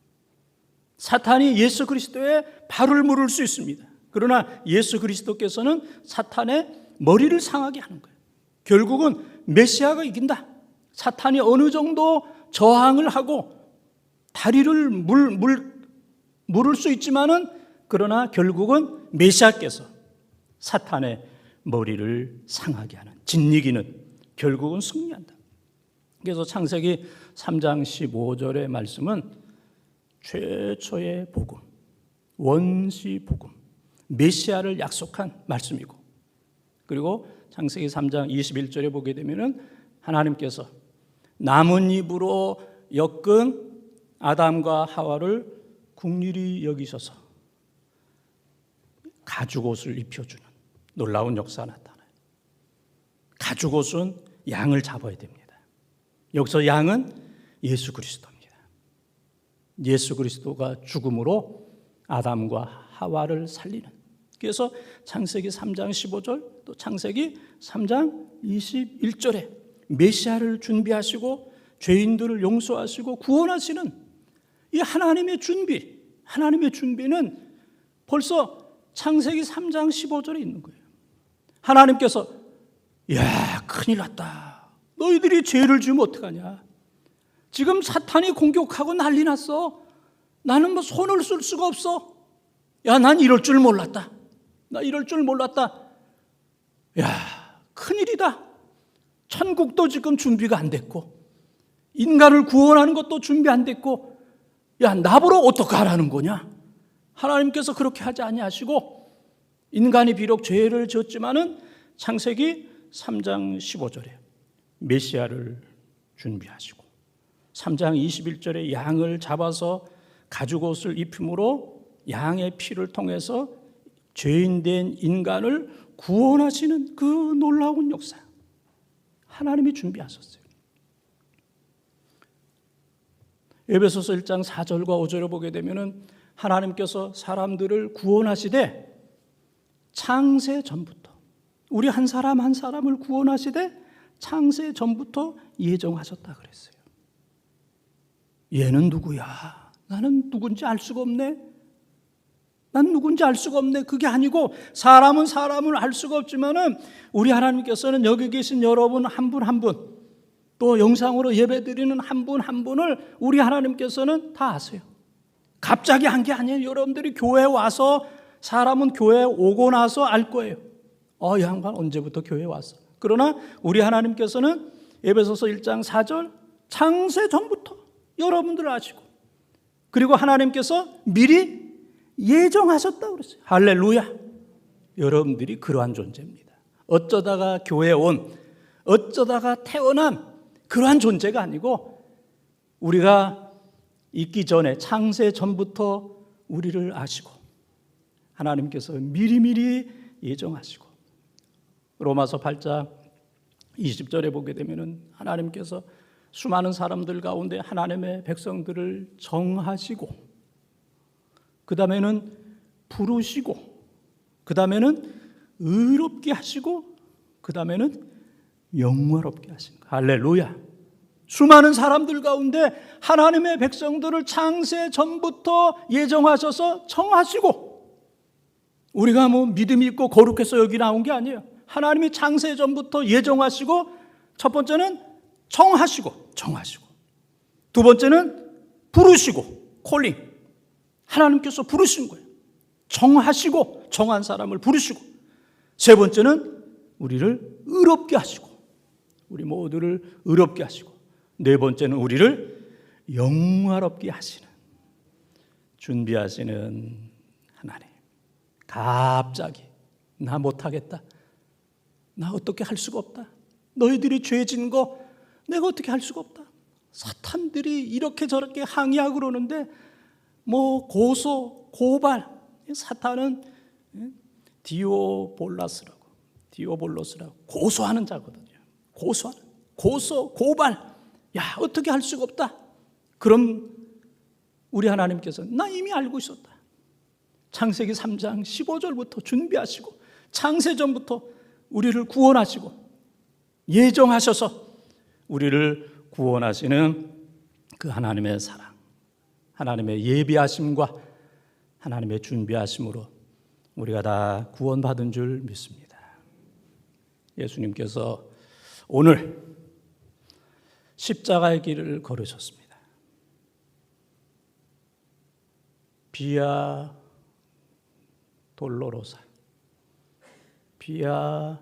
사탄이 예수 그리스도의 발을 물을 수 있습니다. 그러나 예수 그리스도께서는 사탄의 머리를 상하게 하는 거예요. 결국은 메시아가 이긴다. 사탄이 어느 정도 저항을 하고 다리를 물을 수 있지만은 그러나 결국은 메시아께서 사탄의 머리를 상하게 하는 진리기는 결국은 승리한다. 그래서 창세기 3장 15절의 말씀은 최초의 복음, 원시 복음, 메시아를 약속한 말씀이고, 그리고 창세기 3장 21절에 보게 되면은 하나님께서 나뭇잎으로 엮은 아담과 하와를 긍휼히 여기셔서 가죽옷을 입혀주는 놀라운 역사가 나타나요. 가죽옷은 양을 잡아야 됩니다. 여기서 양은 예수 그리스도입니다. 예수 그리스도가 죽음으로 아담과 하와를 살리는. 그래서 창세기 3장 15절 또 창세기 3장 21절에 메시아를 준비하시고 죄인들을 용서하시고 구원하시는 이 하나님의 준비, 하나님의 준비는 벌써 창세기 3장 15절에 있는 거예요. 하나님께서 야, 큰일 났다. 너희들이 죄를 지으면 어떡하냐. 지금 사탄이 공격하고 난리 났어. 나는 뭐 손을 쓸 수가 없어. 야, 난 이럴 줄 몰랐다. 나 이럴 줄 몰랐다. 야, 큰일이다. 천국도 지금 준비가 안 됐고 인간을 구원하는 것도 준비 안 됐고 야, 나보러 어떻게 하라는 거냐. 하나님께서 그렇게 하지 아니하시고 인간이 비록 죄를 지었지만은 창세기 3장 15절에 메시아를 준비하시고 3장 21절에 양을 잡아서 가죽옷을 입힘으로 양의 피를 통해서 죄인된 인간을 구원하시는 그 놀라운 역사 하나님이 준비하셨어요. 에베소서 1장 4절과 5절을 보게 되면은 하나님께서 사람들을 구원하시되 창세 전부터 우리 한 사람 한 사람을 구원하시되 창세 전부터 예정하셨다 그랬어요. 얘는 누구야? 나는 누군지 알 수가 없네. 난 누군지 알 수가 없네. 그게 아니고 사람은 사람을 알 수가 없지만은 우리 하나님께서는 여기 계신 여러분 한 분 한 분 또 영상으로 예배드리는 한 분 한 분을 우리 하나님께서는 다 아세요. 갑자기 한 게 아니에요. 여러분들이 교회에 와서 사람은 교회에 오고 나서 알 거예요. 이 양반 언제부터 교회에 왔어. 그러나 우리 하나님께서는 에베소서 1장 4절 창세 전부터 여러분들을 아시고 그리고 하나님께서 미리 예정하셨다고 그랬어요. 할렐루야. 여러분들이 그러한 존재입니다. 어쩌다가 교회에 온 어쩌다가 태어난 그러한 존재가 아니고 우리가 있기 전에 창세 전부터 우리를 아시고 하나님께서 미리미리 예정하시고 로마서 8장 20절에 보게 되면은 하나님께서 수많은 사람들 가운데 하나님의 백성들을 정하시고 그 다음에는 부르시고 그 다음에는 의롭게 하시고 그 다음에는 영화롭게 하신 거. 할렐루야. 수많은 사람들 가운데 하나님의 백성들을 창세 전부터 예정하셔서 정하시고 우리가 뭐 믿음이 있고 거룩해서 여기 나온 게 아니에요. 하나님이 창세 전부터 예정하시고 첫 번째는 정하시고 두 번째는 부르시고 콜링 하나님께서 부르신 거예요. 정하시고 정한 사람을 부르시고 세 번째는 우리를 의롭게 하시고 우리 모두를 의롭게 하시고 네 번째는 우리를 영화롭게 하시는 준비하시는 하나님 갑자기 나 못하겠다. 나 어떻게 할 수가 없다. 너희들이 죄진 거 내가 어떻게 할 수가 없다. 사탄들이 이렇게 저렇게 항의하고 그러는데 뭐 고소, 고발. 사탄은 디오볼로스라고 고소하는 자거든요. 고소, 고발. 야, 어떻게 할 수가 없다. 그럼 우리 하나님께서 나 이미 알고 있었다. 창세기 3장 15절부터 준비하시고 창세전부터 우리를 구원하시고 예정하셔서 우리를 구원하시는 그 하나님의 사랑, 하나님의 예비하심과 하나님의 준비하심으로 우리가 다 구원받은 줄 믿습니다. 예수님께서 오늘 십자가의 길을 걸으셨습니다. 비아 돌로로사, 비아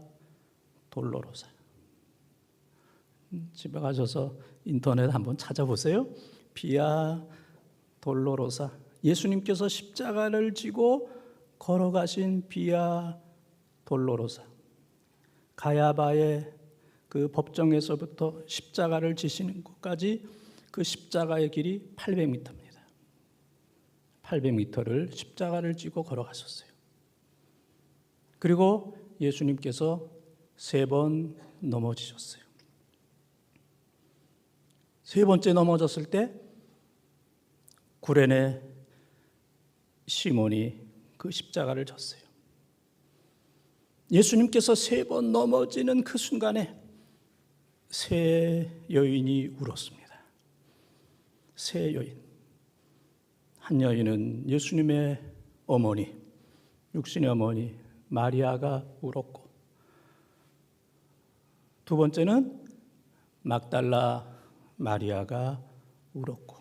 돌로로사. 집에 가셔서 인터넷 한번 찾아보세요. 비아 돌로로사. 예수님께서 십자가를 지고 걸어가신 비아 돌로로사. 가야바의 그 법정에서부터 십자가를 지시는 곳까지 그 십자가의 길이 800m입니다. 800m를 십자가를 지고 걸어가셨어요. 그리고 예수님께서 3번 넘어지셨어요. 3번째 넘어졌을 때 구레네 시몬이 그 십자가를 졌어요. 예수님께서 3번 넘어지는 그 순간에 3 여인이 울었습니다. 3 여인. 한 여인은 예수님의 어머니, 육신의 어머니 마리아가 울었고, 2번째는 막달라 마리아가 울었고,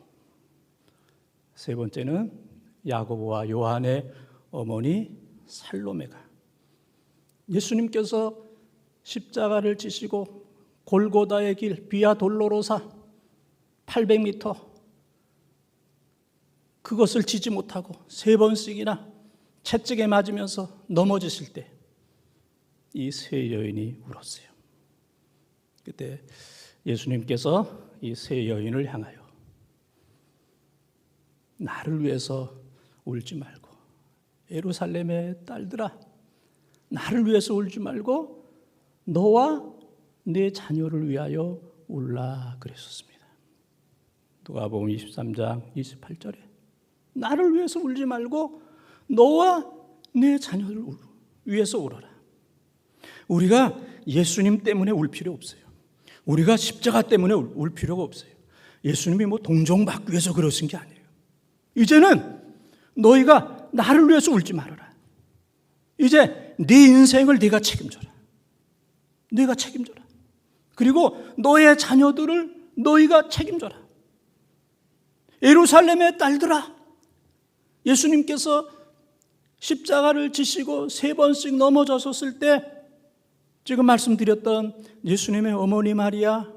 3번째는 야고보와 요한의 어머니 살로메가. 예수님께서 십자가를 지시고 골고다의 길 비아 돌로로사 800m 그것을 지지 못하고 3번씩이나 채찍에 맞으면서 넘어지실 때 이 3 여인이 울었어요. 그때 예수님께서 이 3 여인을 향하여 나를 위해서 울지 말고, 예루살렘의 딸들아 나를 위해서 울지 말고 너와 내 자녀를 위하여 울라 그랬었습니다. 누가복음 23장 28절에 나를 위해서 울지 말고 너와 내 자녀를 위해서 울어라. 우리가 예수님 때문에 울 필요 없어요. 우리가 십자가 때문에 울 필요가 없어요. 예수님이 뭐 동정받기 위해서 그러신 게 아니에요. 이제는 너희가 나를 위해서 울지 말아라. 이제 네 인생을 네가 책임져라. 네가 책임져라. 그리고 너의 자녀들을 너희가 책임져라. 예루살렘의 딸들아, 예수님께서 십자가를 지시고 3번씩 넘어졌을 때 지금 말씀드렸던 예수님의 어머니 마리아,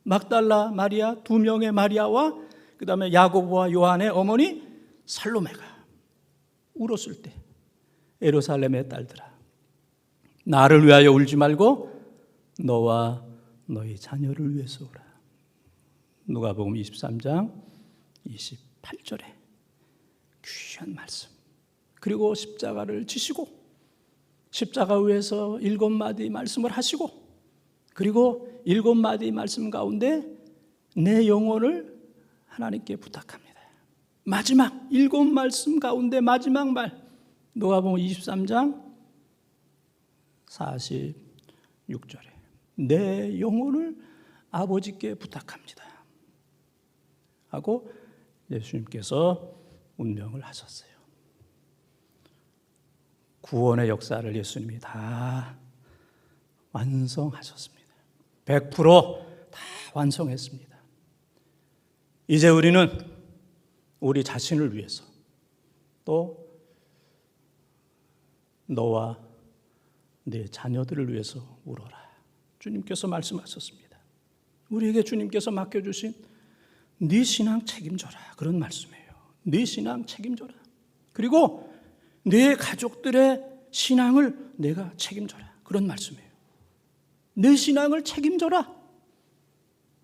막달라 마리아, 2명의 마리아와 그 다음에 야고보와 요한의 어머니 살로메가 울었을 때 예루살렘의 딸들아 나를 위하여 울지 말고 너와 너희 자녀를 위해서 울어라. 누가복음 23장 28절에 귀한 말씀. 그리고 십자가를 지시고 십자가 위에서 7마디 말씀을 하시고, 그리고 7마디 말씀 가운데 내 영혼을 하나님께 부탁합니다. 마지막 7말씀 가운데 마지막 말, 누가복음 23장 46절에 내 영혼을 아버지께 부탁합니다 하고 예수님께서 운명을 하셨어요. 구원의 역사를 예수님이 다 완성하셨습니다. 100% 다 완성했습니다. 이제 우리는 우리 자신을 위해서 또 너와 네 자녀들을 위해서 울어라. 주님께서 말씀하셨습니다. 우리에게 주님께서 맡겨주신 네 신앙 책임져라, 그런 말씀이에요. 네 신앙 책임져라. 그리고 내 가족들의 신앙을 내가 책임져라. 그런 말씀이에요. 내 신앙을 책임져라.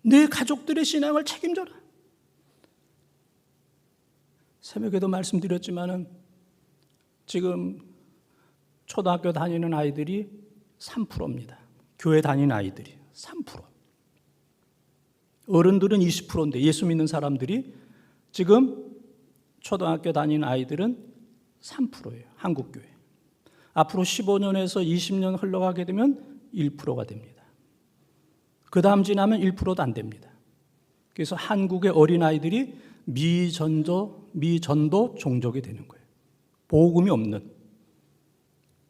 내 가족들의 신앙을 책임져라. 새벽에도 말씀드렸지만은 지금 초등학교 다니는 아이들이 3%입니다. 교회 다니는 아이들이 3%. 어른들은 20%인데 예수 믿는 사람들이 지금 초등학교 다니는 아이들은 3%예요. 한국교회. 앞으로 15년에서 20년 흘러가게 되면 1%가 됩니다. 그 다음 지나면 1%도 안 됩니다. 그래서 한국의 어린아이들이 미전도 종족이 되는 거예요. 복음이 없는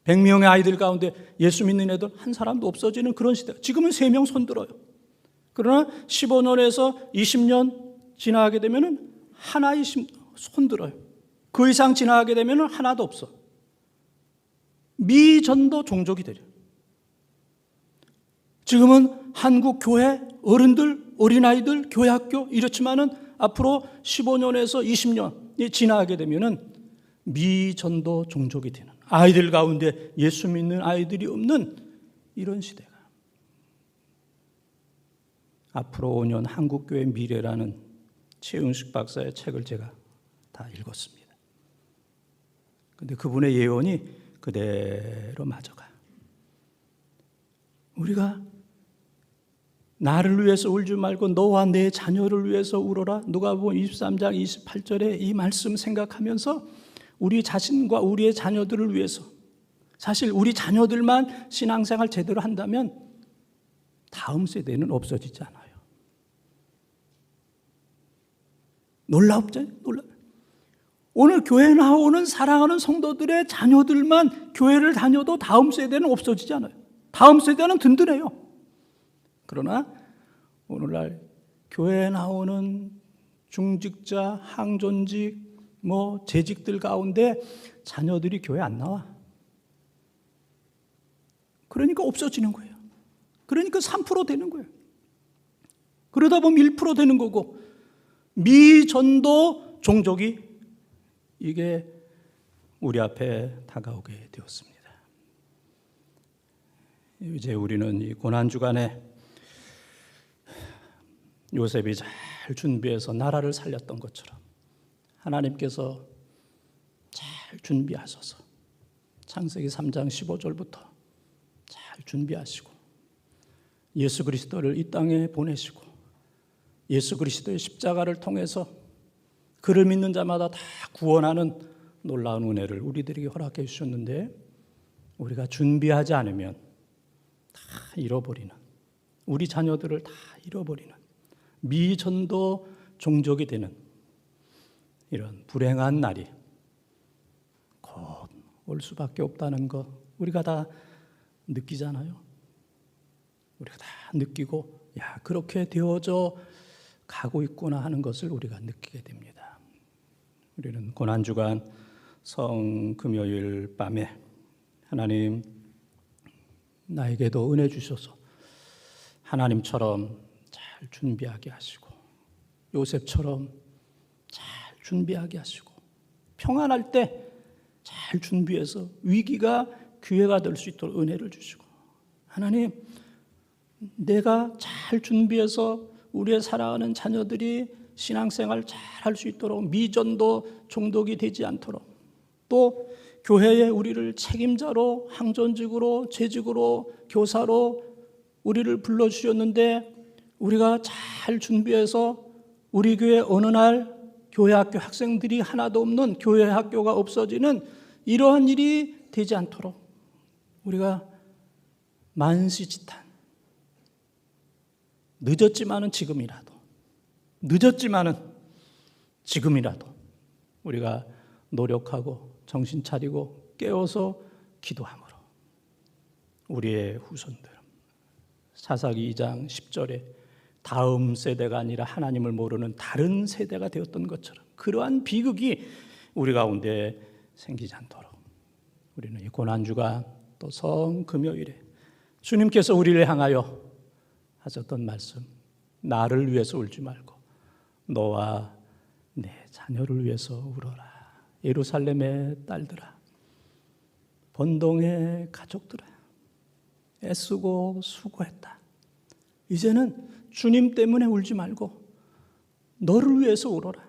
100명의 아이들 가운데 예수 믿는 애들 한 사람도 없어지는 그런 시대. 지금은 3명 손들어요. 그러나 15년에서 20년 지나게 되면 하나의 손들어요. 그 이상 지나게 되면 하나도 없어. 미전도 종족이 되려. 지금은 한국 교회 어른들, 어린아이들, 교회학교 이렇지만은 앞으로 15년에서 20년이 지나게 되면은 미전도 종족이 되는, 아이들 가운데 예수 믿는 아이들이 없는 이런 시대가 앞으로 5년 한국교회 미래라는 최은식 박사의 책을 제가 다 읽었습니다. 그런데 그분의 예언이 그대로 맞아가. 우리가 나를 위해서 울지 말고 너와 내 자녀를 위해서 울어라. 누가복음 23장 28절에 이 말씀 생각하면서 우리 자신과 우리의 자녀들을 위해서, 사실 우리 자녀들만 신앙생활 제대로 한다면 다음 세대는 없어지지 않아요. 놀랍죠? 오늘 교회 나오는 사랑하는 성도들의 자녀들만 교회를 다녀도 다음 세대는 없어지지 않아요. 다음 세대는 든든해요. 그러나 오늘날 교회에 나오는 중직자, 항존직, 재직들 가운데 자녀들이 교회 안 나와. 그러니까 없어지는 거예요. 그러니까 3% 되는 거예요. 그러다 보면 1% 되는 거고, 미전도 종족이 이게 우리 앞에 다가오게 되었습니다. 이제 우리는 이 고난주간에 요셉이 잘 준비해서 나라를 살렸던 것처럼 하나님께서 잘 준비하셔서 창세기 3장 15절부터 잘 준비하시고 예수 그리스도를 이 땅에 보내시고 예수 그리스도의 십자가를 통해서 그를 믿는 자마다 다 구원하는 놀라운 은혜를 우리들에게 허락해 주셨는데, 우리가 준비하지 않으면 다 잃어버리는, 우리 자녀들을 다 잃어버리는 미전도 종족이 되는 이런 불행한 날이 곧 올 수밖에 없다는 것 우리가 다 느끼잖아요. 우리가 다 느끼고, 야, 그렇게 되어져 가고 있구나 하는 것을 우리가 느끼게 됩니다. 우리는 고난주간 성금요일 밤에 하나님 나에게도 은혜 주셔서 하나님처럼 잘 준비하게 하시고 요셉처럼 잘 준비하게 하시고 평안할 때 잘 준비해서 위기가 기회가 될 수 있도록 은혜를 주시고, 하나님 내가 잘 준비해서 우리의 사랑하는 자녀들이 신앙생활 잘 할 수 있도록 미전도 종독이 되지 않도록, 또 교회에 우리를 책임자로 항존직으로 재직으로 교사로 우리를 불러주셨는데 우리가 잘 준비해서 우리 교회 어느 날 교회 학교 학생들이 하나도 없는 교회 학교가 없어지는 이러한 일이 되지 않도록 우리가 만시지탄, 늦었지만은 지금이라도 우리가 노력하고 정신 차리고 깨어서 기도함으로 우리의 후손들, 사사기 2장 10절에 다음 세대가 아니라 하나님을 모르는 다른 세대가 되었던 것처럼 그러한 비극이 우리 가운데 생기지 않도록 우리는 이 고난주간 또 성금요일에 주님께서 우리를 향하여 하셨던 말씀, 나를 위해서 울지 말고 너와 내 자녀를 위해서 울어라. 예루살렘의 딸들아, 번동의 가족들아, 애쓰고 수고했다. 이제는 주님 때문에 울지 말고 너를 위해서 울어라.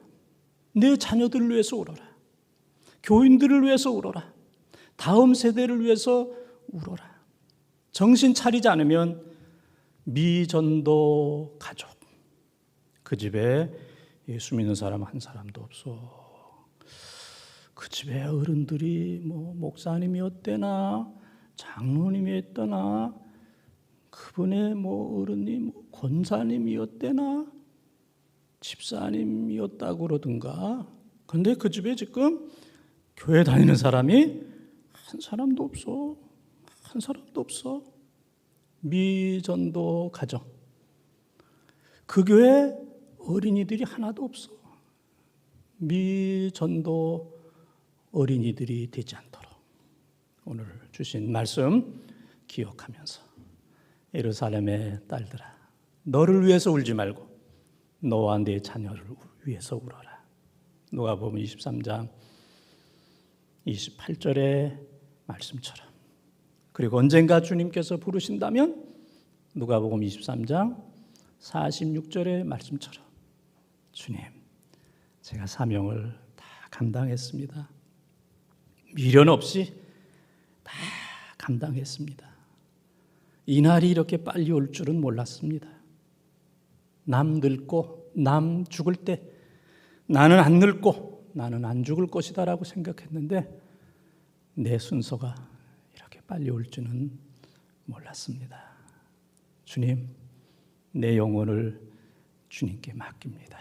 내 자녀들을 위해서 울어라. 교인들을 위해서 울어라. 다음 세대를 위해서 울어라. 정신 차리지 않으면 미전도 가족, 그 집에 예수 믿는 사람 한 사람도 없어. 그 집에 어른들이 목사님이었대나 장로님이었대나 그분의 어른이 권사님이었대나 집사님이었다고 그러든가. 그런데 그 집에 지금 교회 다니는 사람이 한 사람도 없어. 한 사람도 없어. 미전도 가정. 그 교회 어린이들이 하나도 없어. 미전도 어린이들이 되지 않도록 오늘 주신 말씀 기억하면서 예루살렘의 딸들아, 너를 위해서 울지 말고 너와 네 자녀를 위해서 울어라. 누가복음 23장 28절의 말씀처럼. 그리고 언젠가 주님께서 부르신다면 누가복음 23장 46절의 말씀처럼 주님, 제가 사명을 다 감당했습니다. 미련 없이 다 감당했습니다. 이 날이 이렇게 빨리 올 줄은 몰랐습니다. 남 늙고 남 죽을 때 나는 안 늙고 나는 안 죽을 것이다라고 생각했는데 내 순서가 이렇게 빨리 올 줄은 몰랐습니다. 주님, 내 영혼을 주님께 맡깁니다.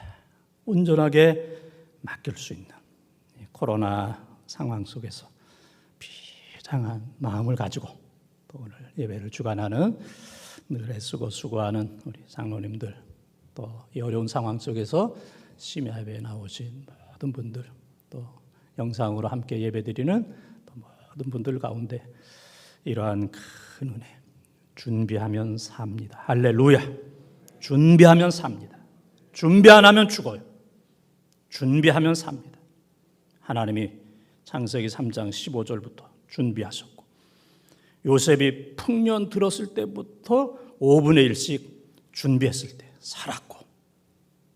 온전하게 맡길 수 있는 코로나 상황 속에서 비장한 마음을 가지고 또 오늘 예배를 주관하는 늘 애쓰고 수고하는 우리 장로님들, 또 이 어려운 상황 속에서 심야 예배에 나오신 모든 분들, 또 영상으로 함께 예배드리는 모든 분들 가운데 이러한 큰 은혜, 준비하면 삽니다. 할렐루야. 준비하면 삽니다. 준비 안 하면 죽어요. 준비하면 삽니다. 하나님이 창세기 3장 15절부터 준비하셨고, 요셉이 풍년 들었을 때부터 5분의 1씩 준비했을 때 살았고,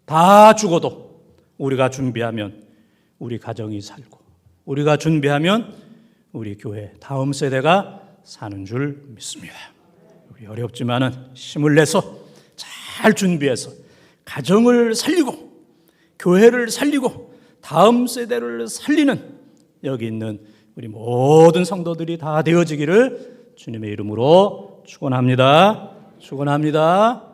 다 죽어도 우리가 준비하면 우리 가정이 살고, 우리가 준비하면 우리 교회 다음 세대가 사는 줄 믿습니다. 우리 어렵지만은 힘을 내서 잘 준비해서 가정을 살리고 교회를 살리고 다음 세대를 살리는 여기 있는 우리 모든 성도들이 다 되어지기를 주님의 이름으로 축원합니다. 축원합니다.